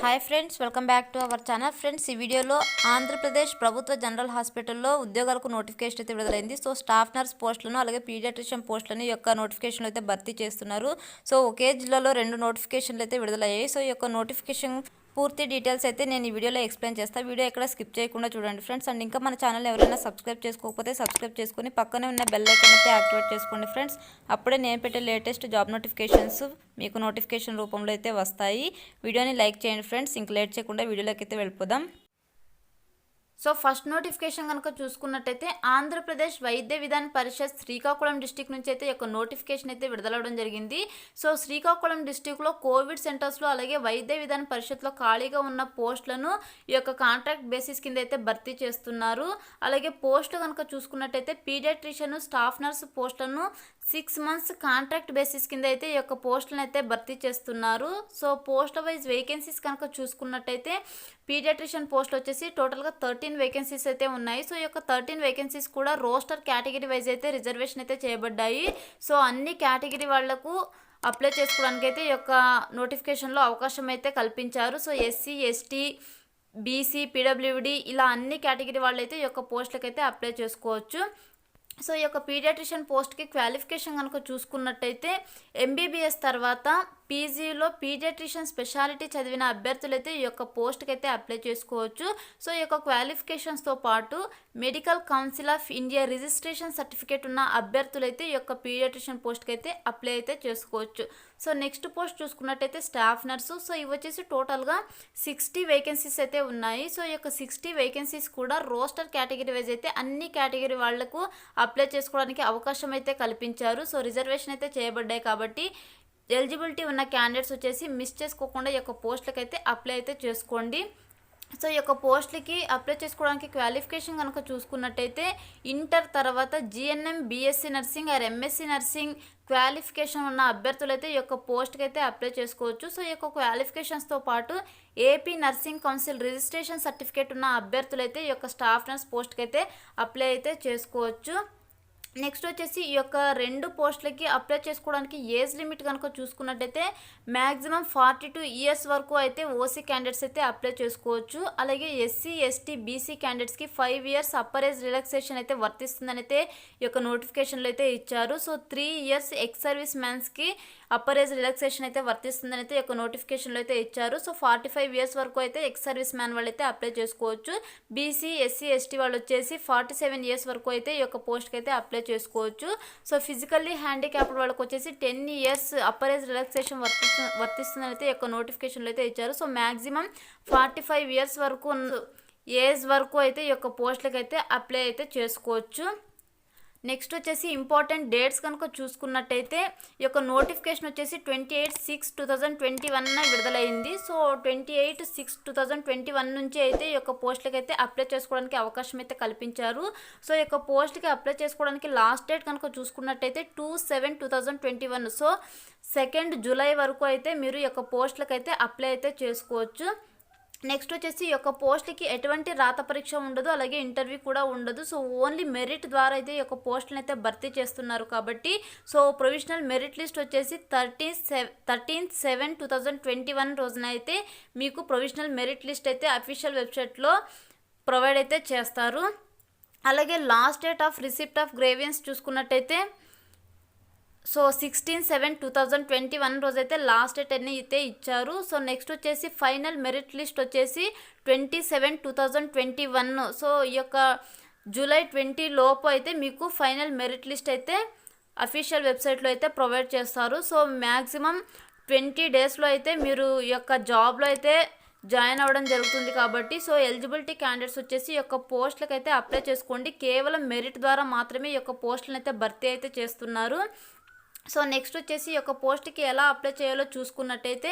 Hi friends, welcome back to our channel. Friends, ఈ వీడియోలో ఆంధ్రప్రదేశ్ ప్రభుత్వ జనరల్ హాస్పిటల్లో ఉద్యోగాలకు నోటిఫికేషన్ అయితే విడుదలైంది. సో స్టాఫ్ నర్స్ పోస్టులను అలాగే పీడియాట్రిషియన్ పోస్టులను యొక్క నోటిఫికేషన్లు అయితే భర్తీ చేస్తున్నారు. సో ఒకే జిల్లాలో 2 నోటిఫికేషన్లు అయితే విడుదలయ్యాయి. సో ఈ యొక్క నోటిఫికేషన్ పూర్తి డీటెయిల్స్ అయితే నేను ఈ వీడియోలో ఎక్స్ప్లెయిన్ చేస్తాను. వీడియో ఎక్కడ స్కిప్ చేయకుండా చూడండి ఫ్రెండ్స్. అండ్ ఇంకా మన ఛానల్ ఎవరైనా సబ్స్క్రైబ్ చేసుకోకపోతే సబ్స్క్రైబ్ చేసుకొని పక్కనే ఉన్న బెల్ ఐకాన్ అయితే యాక్టివేట్ చేసుకోండి ఫ్రెండ్స్. అప్పుడే నేను పెట్టే లేటెస్ట్ జాబ్ నోటిఫికేషన్స్ మీకు నోటిఫికేషన్ రూపంలో అయితే వస్తాయి. వీడియోని లైక్ చేయండి ఫ్రెండ్స్. ఇంక లేట్ చేయకుండా వీడియోలోకి అయితే వెళ్ళిపోదాం. సో ఫస్ట్ నోటిఫికేషన్ కనుక చూసుకున్నట్టయితే ఆంధ్రప్రదేశ్ వైద్య విధాన పరిషత్ శ్రీకాకుళం డిస్టిక్ నుంచి అయితే ఒక నోటిఫికేషన్ అయితే విడుదలవడం జరిగింది. సో శ్రీకాకుళం డిస్టిక్లో కోవిడ్ సెంటర్స్లో అలాగే వైద్య విధాన పరిషత్లో ఖాళీగా ఉన్న పోస్టులను ఈ యొక్క కాంట్రాక్ట్ బేసిస్ కింద అయితే భర్తీ చేస్తున్నారు. అలాగే పోస్టులు కనుక చూసుకున్నట్టయితే పీడియాట్రిషియన్ స్టాఫ్ నర్స్ పోస్టులను 6 months కాంట్రాక్ట్ బేసిస్ కింద అయితే ఈ యొక్క పోస్టులను అయితే భర్తీ చేస్తున్నారు. సో పోస్ట్ వైజ్ వేకెన్సీస్ కనుక చూసుకున్నట్టయితే పీడియాట్రిషియన్ పోస్టులు వచ్చేసి టోటల్గా 13 వేకెన్సీస్ అయితే ఉన్నాయి. సో ఈ యొక్క 13 వేకెన్సీస్ కూడా రోస్టర్ కేటగిరీ వైజ్ అయితే రిజర్వేషన్ అయితే చేయబడ్డాయి. సో అన్ని కేటగిరీ వాళ్లకు అప్లై చేసుకోవడానికి అయితే ఈ యొక్క నోటిఫికేషన్లో అవకాశం అయితే కల్పించారు. So SC, ST, BC, PWD ఇలా అన్ని కేటగిరీ వాళ్ళు అయితే ఈ యొక్క పోస్టులకు అయితే అప్లై చేసుకోవచ్చు. సో ఈ యొక్క పీడియాట్రిషియన్ పోస్ట్కి క్వాలిఫికేషన్ కనుక చూసుకున్నట్టయితే ఎంబీబీఎస్ తర్వాత పీజీలో పీడియాట్రిషియన్ స్పెషాలిటీ చదివిన అభ్యర్థులైతే ఈ యొక్క పోస్ట్కి అయితే అప్లై చేసుకోవచ్చు. సో ఈ యొక్క క్వాలిఫికేషన్స్తో పాటు medical council of India registration certificate ఉన్న అభ్యర్థులైతే ఈ యొక్క పీడియాట్రిషియన్ పోస్ట్కి అయితే అప్లై అయితే చేసుకోవచ్చు. సో నెక్స్ట్ పోస్ట్ చూసుకున్నట్టయితే స్టాఫ్ నర్సు. సో ఇవి వచ్చేసి టోటల్గా 60 వేకెన్సీస్ అయితే ఉన్నాయి. సో ఈ యొక్క 60 వేకెన్సీస్ కూడా రోస్టర్ కేటగిరీ వైజ్ అయితే అన్ని కేటగిరీ వాళ్లకు అప్లై చేసుకోవడానికి అవకాశం అయితే కల్పించారు. సో రిజర్వేషన్ అయితే చేయబడ్డాయి కాబట్టి ఎలిజిబిలిటీ ఉన్న క్యాండిడేట్స్ వచ్చేసి మిస్ చేసుకోకుండా ఈ యొక్క పోస్టులకు అయితే అప్లై అయితే చేసుకోండి. సో ఈ యొక్క పోస్టులకి అప్లై చేసుకోవడానికి క్వాలిఫికేషన్ కనుక చూసుకున్నట్టయితే ఇంటర్ తర్వాత GNM, BSc nursing are MSc nursing qualification ఉన్న అభ్యర్థులైతే ఈ యొక్క పోస్ట్కి అయితే అప్లై చేసుకోవచ్చు. సో ఈ యొక్క క్వాలిఫికేషన్స్తో పాటు AP nursing council registration certificate ఉన్న అభ్యర్థులైతే ఈ యొక్క స్టాఫ్ నర్స్ పోస్ట్కి అయితే అప్లై అయితే చేసుకోవచ్చు. నెక్స్ట్ వచ్చేసి ఈ యొక్క 2 పోస్టులకి అప్లై చేసుకోవడానికి ఏజ్ లిమిట్ కనుక చూసుకున్నట్టయితే మ్యాక్సిమం 42 years వరకు అయితే ఓసీ క్యాండిడేట్స్ అయితే అప్లై చేసుకోవచ్చు. అలాగే ఎస్సీ, ఎస్టీ, బీసీ క్యాండిడేట్స్కి 5 years అప్పర్ ఏజ్ రిలాక్సేషన్ అయితే వర్తిస్తుందని అయితే ఈ యొక్క నోటిఫికేషన్లో అయితే ఇచ్చారు. సో 3 years ఎక్స్ సర్వీస్ మ్యాన్స్కి అప్పర్ ఏజ్ రిలాక్సేషన్ అయితే వర్తిస్తుందని అయితే ఈ యొక్క నోటిఫికేషన్లో అయితే ఇచ్చారు. సో 45 years వరకు అయితే ఎక్స్ సర్వీస్ మ్యాన్ వాళ్ళు అయితే అప్లై చేసుకోవచ్చు. బీసీ, ఎస్సీ, ఎస్టీ వాళ్ళు వచ్చేసి 47 years వరకు అయితే ఈ యొక్క పోస్ట్కి అయితే అప్లై చేసుకోవచ్చు. సో ఫిజికల్లీ హ్యాండిక్యాప్డ్ వాళ్ళకి వచ్చేసి 10 years అప్పర్ ఏజ్ రిలాక్సేషన్ వర్తిస్తుందని అయితే ఈ యొక్క నోటిఫికేషన్లో అయితే ఇచ్చారు. సో మ్యాక్సిమం 45 years వరకు ఏజ్ వరకు అయితే ఈ యొక్క పోస్టులకు అయితే అప్లై అయితే చేసుకోవచ్చు. నెక్స్ట్ వచ్చేసి ఇంపార్టెంట్ డేట్స్ కనుక చూసుకున్నట్టయితే ఈ యొక్క నోటిఫికేషన్ వచ్చేసి 28/6/2021 విడుదలైంది. సో 28/6/2021 నుంచి అయితే ఈ యొక్క పోస్టులకి అయితే అప్లై చేసుకోవడానికి అవకాశం అయితే కల్పించారు. సో ఈ యొక్క పోస్ట్కి అప్లై చేసుకోవడానికి లాస్ట్ డేట్ కనుక చూసుకున్నట్టయితే 2/7/2021. సో 2nd July వరకు అయితే మీరు ఈ యొక్క పోస్టులకు అయితే అప్లై అయితే చేసుకోవచ్చు. నెక్స్ట్ వచ్చేసి ఈ యొక్క పోస్ట్లకి ఎటువంటి రాత పరీక్ష ఉండదు, అలాగే ఇంటర్వ్యూ కూడా ఉండదు. సో ఓన్లీ మెరిట్ ద్వారా అయితే ఈ యొక్క పోస్టులను అయితే భర్తీ చేస్తున్నారు కాబట్టి సో ప్రొవిజనల్ మెరిట్ లిస్ట్ వచ్చేసి 13/7/2021 రోజున అయితే మీకు ప్రొవిజనల్ మెరిట్ లిస్ట్ అయితే అఫీషియల్ వెబ్సైట్లో ప్రొవైడ్ అయితే చేస్తారు. అలాగే last date of receipt of grievance చూసుకున్నట్టయితే సో 16/7/2021 రోజైతే లాస్ట్ డేట్ అని అయితే ఇచ్చారు. సో నెక్స్ట్ వచ్చేసి ఫైనల్ మెరిట్ లిస్ట్ వచ్చేసి 27/2021. సో ఈ యొక్క July 20 లోపు అయితే మీకు ఫైనల్ మెరిట్ లిస్ట్ అయితే అఫీషియల్ వెబ్సైట్లో అయితే ప్రొవైడ్ చేస్తారు. సో మ్యాక్సిమం 20 daysలో అయితే మీరు ఈ యొక్క జాబ్లో అయితే జాయిన్ అవ్వడం జరుగుతుంది కాబట్టి సో ఎలిజిబిలిటీ క్యాండిడేట్స్ వచ్చేసి ఈ యొక్క పోస్టులకు అయితే అప్లై చేసుకోండి. కేవలం మెరిట్ ద్వారా మాత్రమే ఈ యొక్క పోస్టులను అయితే భర్తీ అయితే చేస్తున్నారు. సో నెక్స్ట్ వచ్చేసి ఈ యొక్క పోస్ట్కి ఎలా అప్లై చేయాలో చూసుకున్నట్టయితే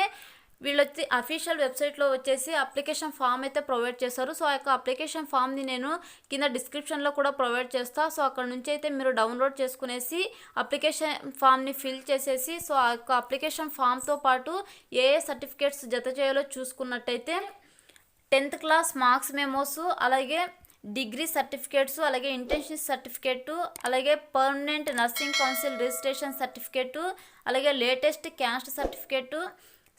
వీళ్ళు వచ్చి అఫీషియల్ వెబ్సైట్లో వచ్చేసి అప్లికేషన్ ఫామ్ అయితే ప్రొవైడ్ చేస్తారు. సో ఆ యొక్క అప్లికేషన్ ఫామ్ని నేను కింద డిస్క్రిప్షన్లో కూడా ప్రొవైడ్ చేస్తాను. సో అక్కడ నుంచి అయితే మీరు డౌన్లోడ్ చేసుకునేసి అప్లికేషన్ ఫామ్ని ఫిల్ చేసేసి సో ఆ యొక్క అప్లికేషన్ ఫామ్తో పాటు ఏ సర్టిఫికేట్స్ జత చేయాలో చూసుకున్నట్టయితే 10th class మార్క్స్ మెమోస్, అలాగే డిగ్రీ సర్టిఫికేట్స్, అలాగే ఇంటర్న్షిప్ సర్టిఫికేటు, అలాగే permanent nursing council registration certificate, అలాగే latest caste certificate,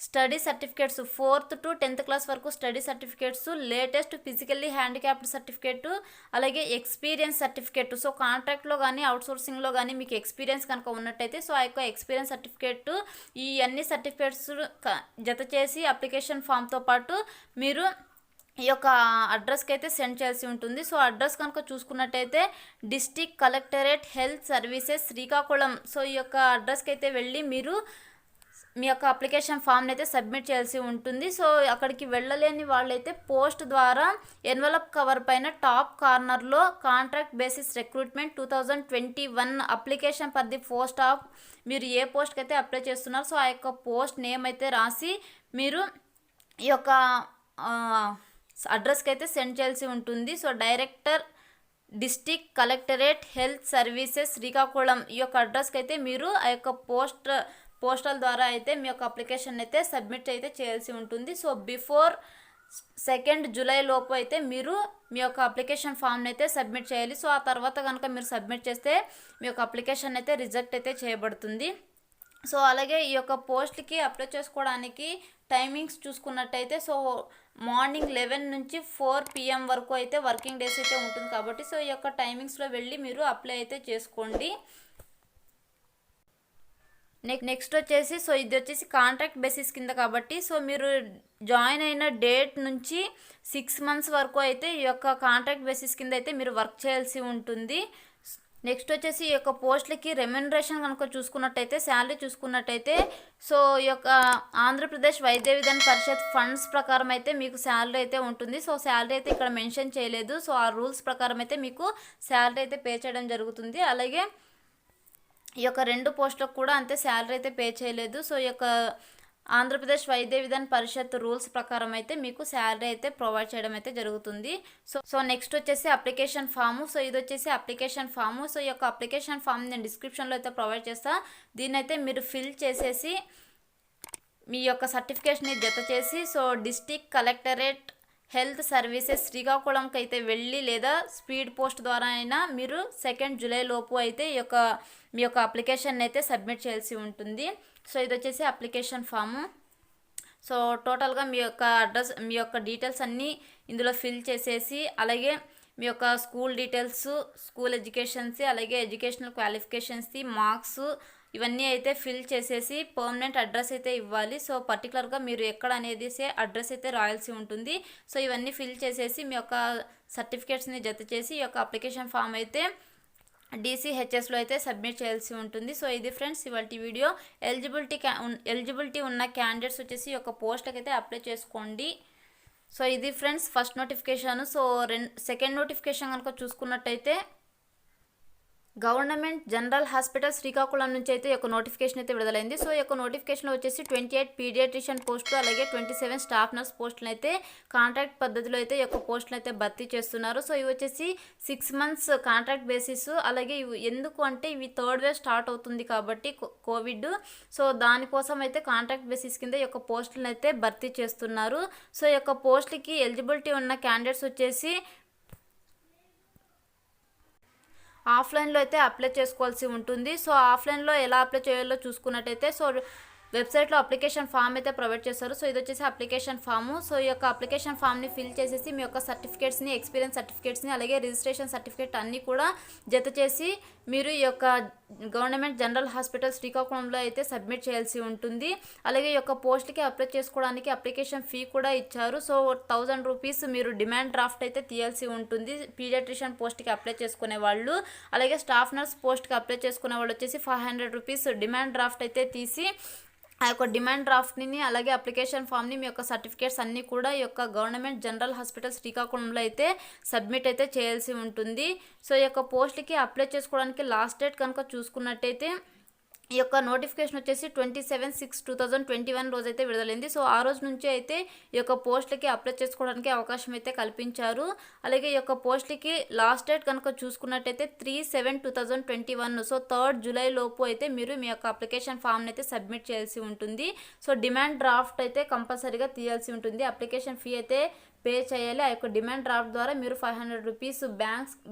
study certificates 4th to 10th class వరకు study certificates, latest physically handicapped certificate, అలాగే ఎక్స్పీరియన్స్ సర్టిఫికేట్. సో కాంట్రాక్ట్లో కానీ అవుట్సోర్సింగ్లో కానీ మీకు ఎక్స్పీరియన్స్ కనుక ఉన్నట్టయితే సో ఆ యొక్క ఎక్స్పీరియన్స్ సర్టిఫికేట్, ఈ అన్ని సర్టిఫికేట్స్ జత చేసి అప్లికేషన్ ఫామ్తో పాటు మీరు ఈ యొక్క అడ్రస్కి అయితే సెండ్ చేయాల్సి ఉంటుంది. సో అడ్రస్ కనుక చూసుకున్నట్టయితే district collectorate health services Srikakulam. So ఈ యొక్క అడ్రస్కి అయితే వెళ్ళి మీరు మీ యొక్క అప్లికేషన్ ఫామ్ని అయితే సబ్మిట్ చేయాల్సి ఉంటుంది. సో అక్కడికి వెళ్ళలేని వాళ్ళైతే పోస్ట్ ద్వారా ఎన్వలప్ కవర్ పైన టాప్ కార్నర్లో contract basis recruitment 2021 application for the post of, మీరు ఏ పోస్ట్కి అయితే అప్లై చేస్తున్నారు సో ఆ యొక్క పోస్ట్ నేమ్ అయితే రాసి మీరు ఈ యొక్క అడ్రస్కి అయితే సెండ్ చేయాల్సి ఉంటుంది. So director district collectorate health services Srikakulam ఈ యొక్క అడ్రస్కి అయితే మీరు ఆ యొక్క పోస్టల్ ద్వారా అయితే మీ యొక్క అప్లికేషన్ అయితే సబ్మిట్ అయితే చేయాల్సి ఉంటుంది. సో బిఫోర్ 2nd జూలై లోపు అయితే మీరు మీ యొక్క అప్లికేషన్ ఫామ్ని అయితే సబ్మిట్ చేయాలి. సో ఆ తర్వాత కనుక మీరు సబ్మిట్ చేస్తే మీ యొక్క అప్లికేషన్ అయితే రిజెక్ట్ అయితే చేయబడుతుంది. సో అలాగే ఈ యొక్క పోస్ట్కి అప్లై చేసుకోవడానికి టైమింగ్స్ చూసుకున్నట్టయితే సో మార్నింగ్ 11 నుంచి 4 PM వరకు అయితే వర్కింగ్ డేస్ అయితే ఉంటుంది కాబట్టి సో ఈ యొక్క టైమింగ్స్లో వెళ్ళి మీరు అప్లై అయితే చేసుకోండి. నెక్స్ట్ వచ్చేసి సో ఇది వచ్చేసి కాంట్రాక్ట్ బేసిస్ కింద కాబట్టి సో మీరు జాయిన్ అయిన డేట్ నుంచి 6 months వరకు అయితే ఈ యొక్క కాంట్రాక్ట్ బేసిస్ కింద అయితే మీరు వర్క్ చేయాల్సి ఉంటుంది. నెక్స్ట్ వచ్చేసి ఈ యొక్క పోస్టులకి రెమ్యునరేషన్ కనుక చూసుకున్నట్టయితే శాలరీ చూసుకున్నట్టయితే సో ఈ యొక్క ఆంధ్రప్రదేశ్ వైద్య విధాన పరిషత్ ఫండ్స్ ప్రకారం అయితే మీకు శాలరీ అయితే ఉంటుంది. సో శాలరీ అయితే ఇక్కడ మెన్షన్ చేయలేదు. సో ఆ రూల్స్ ప్రకారం అయితే మీకు శాలరీ అయితే పే చేయడం జరుగుతుంది. అలాగే ఈ యొక్క 2 పోస్టులకు కూడా అంతే శాలరీ అయితే పే చేయలేదు. సో ఈ యొక్క ఆంధ్రప్రదేశ్ వైద్య విధాన పరిషత్ రూల్స్ ప్రకారం అయితే మీకు శాలరీ అయితే ప్రొవైడ్ చేయడం అయితే జరుగుతుంది. సో నెక్స్ట్ వచ్చేసి అప్లికేషన్ ఫాము. సో ఇది వచ్చేసి అప్లికేషన్ ఫాము. సో ఈ యొక్క అప్లికేషన్ ఫామ్ నేను డిస్క్రిప్షన్లో అయితే ప్రొవైడ్ చేస్తాను. దీన్ని అయితే మీరు ఫిల్ చేసేసి మీ యొక్క సర్టిఫికేట్ని జత చేసి so district collectorate health services శ్రీకాకుళంకి అయితే వెళ్ళి లేదా స్పీడ్ పోస్ట్ ద్వారా అయినా మీరు 2nd జూలై లోపు అయితే మీ యొక్క అప్లికేషన్ అయితే సబ్మిట్ చేయాల్సి ఉంటుంది. సో ఇది వచ్చేసి అప్లికేషన్ ఫాము. సో టోటల్గా మీ యొక్క అడ్రస్, మీ యొక్క డీటెయిల్స్ అన్నీ ఇందులో ఫిల్ చేసేసి అలాగే మీ యొక్క స్కూల్ డీటెయిల్స్, స్కూల్ ఎడ్యుకేషన్స్, అలాగే ఎడ్యుకేషనల్ క్వాలిఫికేషన్స్ది మార్క్స్ ఇవన్నీ అయితే ఫిల్ చేసేసి పర్మనెంట్ అడ్రస్ అయితే ఇవ్వాలి. సో పర్టికులర్గా మీరు ఎక్కడ అనేది అడ్రస్ అయితే రాయాల్సి ఉంటుంది. సో ఇవన్నీ ఫిల్ చేసేసి మీ యొక్క సర్టిఫికేట్స్ని జత చేసి ఈ యొక్క అప్లికేషన్ ఫామ్ అయితే DCHSలో అయితే సబ్మిట్ చేయాల్సి ఉంటుంది. సో ఇది ఫ్రెండ్స్ ఇవాళ వీడియో. ఎలిజిబిలిటీ ఉన్న క్యాండిడేట్స్ వచ్చేసి ఈ యొక్క పోస్ట్కి అయితే అప్లై చేసుకోండి. సో ఇది friends first notification. So second notification కనుక చూసుకున్నట్టయితే గవర్నమెంట్ జనరల్ హాస్పిటల్ శ్రీకాకుళం నుంచి అయితే ఈ యొక్క నోటిఫికేషన్ అయితే విడుదలైంది. సో ఈ యొక్క నోటిఫికేషన్లో వచ్చేసి 28 పీడియాట్రిషియన్ పోస్టులు అలాగే 27 స్టాఫ్ నర్స్ పోస్టులు అయితే కాంట్రాక్ట్ పద్ధతిలో అయితే ఈ యొక్క పోస్టులు అయితే భర్తీ చేస్తున్నారు. సో ఇవి వచ్చేసి 6 months కాంట్రాక్ట్ బేసిస్. అలాగే ఇవి ఎందుకు అంటే ఇవి 3rd wave స్టార్ట్ అవుతుంది కాబట్టి కోవిడ్. సో దానికోసం అయితే కాంట్రాక్ట్ బేసిస్ కింద ఈ యొక్క పోస్టులను అయితే భర్తీ చేస్తున్నారు. సో ఈ యొక్క పోస్టులకి ఎలిజిబిలిటీ ఉన్న క్యాండిడేట్స్ వచ్చేసి ఆఫ్లైన్లో అయితే అప్లై చేసుకోవాల్సి ఉంటుంది. సో ఆఫ్లైన్లో ఎలా అప్లై చేయాలో చూసుకున్నట్టయితే సో వెబ్సైట్లో అప్లికేషన్ ఫామ్ అయితే ప్రొవైడ్ చేస్తారు. సో ఇది వచ్చేసి అప్లికేషన్ ఫాము. సో ఈ యొక్క అప్లికేషన్ ఫామ్ని ఫిల్ చేసేసి మీ యొక్క సర్టిఫికేట్స్ని, ఎక్స్పీరియన్స్ సర్టిఫికేట్స్ని అలాగే రిజిస్ట్రేషన్ సర్టిఫికేట్ అన్నీ కూడా జత చేసి మీరు ఈ యొక్క గవర్నమెంట్ జనరల్ హాస్పిటల్ శ్రీకాకుళంలో అయితే సబ్మిట్ చేయాల్సి ఉంటుంది. అలాగే ఈ యొక్క పోస్ట్కి అప్లై చేసుకోవడానికి అప్లికేషన్ ఫీ కూడా ఇచ్చారు. సో 1000 రూపీస్ మీరు డిమాండ్ డ్రాఫ్ట్ అయితే తీయాల్సి ఉంటుంది పీడియాట్రిషియన్ పోస్ట్కి అప్లై చేసుకునే వాళ్ళు. అలాగే స్టాఫ్ నర్స్ పోస్ట్కి అప్లై చేసుకునే వాళ్ళు వచ్చేసి 500 రూపీస్ డిమాండ్ డ్రాఫ్ట్ అయితే తీసి ఆ యొక్క డిమాండ్ డ్రాఫ్ట్ని అలాగే అప్లికేషన్ ఫామ్ని మీ యొక్క సర్టిఫికేట్స్ అన్నీ కూడా ఈ యొక్క గవర్నమెంట్ జనరల్ హాస్పిటల్ శ్రీకాకుళంలో అయితే సబ్మిట్ అయితే చేయాల్సి ఉంటుంది. సో ఈ యొక్క పోస్ట్కి అప్లై చేసుకోవడానికి లాస్ట్ డేట్ కనుక చూసుకున్నట్టయితే ఈ యొక్క నోటిఫికేషన్ వచ్చేసి 27/6/2021 రోజు అయితే విడుదలైంది. సో ఆ రోజు నుంచి అయితే ఈ యొక్క పోస్టులకి అప్లై చేసుకోవడానికి అవకాశం అయితే కల్పించారు. అలాగే ఈ యొక్క పోస్టులకి లాస్ట్ డేట్ కనుక చూసుకున్నట్టయితే 3/7/2021. సో 3rd జూలై లోపు అయితే మీరు మీ యొక్క అప్లికేషన్ ఫామ్ని అయితే సబ్మిట్ చేయాల్సి ఉంటుంది. సో డిమాండ్ డ్రాఫ్ట్ అయితే కంపల్సరీగా తీయాల్సి ఉంటుంది. అప్లికేషన్ ఫీ అయితే పే చేయాలి. ఆ యొక్క డిమాండ్ డ్రాఫ్ట్ ద్వారా మీరు 500 రూపీస్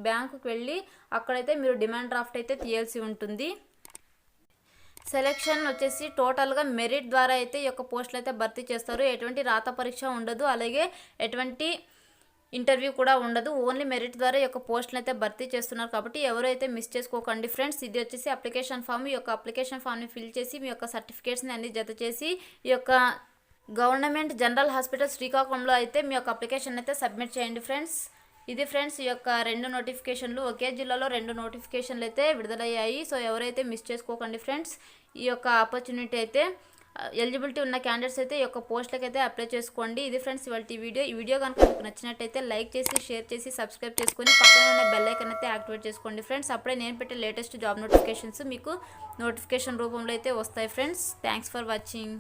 బ్యాంకుకి వెళ్ళి అక్కడైతే మీరు డిమాండ్ డ్రాఫ్ట్ అయితే తీయాల్సి ఉంటుంది. సెలెక్షన్ వచ్చేసి టోటల్గా మెరిట్ ద్వారా అయితే ఈ యొక్క పోస్టులు అయితే భర్తీ చేస్తారు. ఎటువంటి రాత పరీక్ష ఉండదు, అలాగే ఎటువంటి ఇంటర్వ్యూ కూడా ఉండదు. ఓన్లీ మెరిట్ ద్వారా ఈ యొక్క పోస్టులు అయితే భర్తీ చేస్తున్నారు కాబట్టి ఎవరైతే మిస్ చేసుకోకండి ఫ్రెండ్స్. ఇది వచ్చేసి అప్లికేషన్ ఫామ్. ఈ యొక్క అప్లికేషన్ ఫామ్ని ఫిల్ చేసి మీ యొక్క సర్టిఫికేట్స్ని అన్ని జత చేసి ఈ యొక్క గవర్నమెంట్ జనరల్ హాస్పిటల్ శ్రీకాకుళంలో అయితే మీ యొక్క అప్లికేషన్ అయితే సబ్మిట్ చేయండి ఫ్రెండ్స్. ఇది ఫ్రెండ్స్ ఈ యొక్క 2 నోటిఫికేషన్లు, ఒకే జిల్లాలో 2 నోటిఫికేషన్లు అయితే విడుదలయ్యాయి. సో ఎవరైతే మిస్ చేసుకోకండి ఫ్రెండ్స్. ఈ యొక్క ఆపర్చునిటీ అయితే ఎలిజిబిలిటీ ఉన్న క్యాండిడేట్స్ అయితే ఈ యొక్క పోస్టులకు అయితే అప్లై చేసుకోండి. ఇది ఫ్రెండ్స్ ఇవాళ ఈ వీడియో కనుక మీకు నచ్చినట్టయితే లైక్ చేసి, షేర్ చేసి, సబ్స్క్రైబ్ చేసుకొని పక్కనే ఉన్న బెల్ ఐకాన్ అయితే యాక్టివేట్ చేసుకోండి ఫ్రెండ్స్. అప్పుడే నేను పెట్టే లేటెస్ట్ జాబ్ నోటిఫికేషన్స్ మీకు నోటిఫికేషన్ రూపంలో అయితే వస్తాయి ఫ్రెండ్స్. Thanks for watching.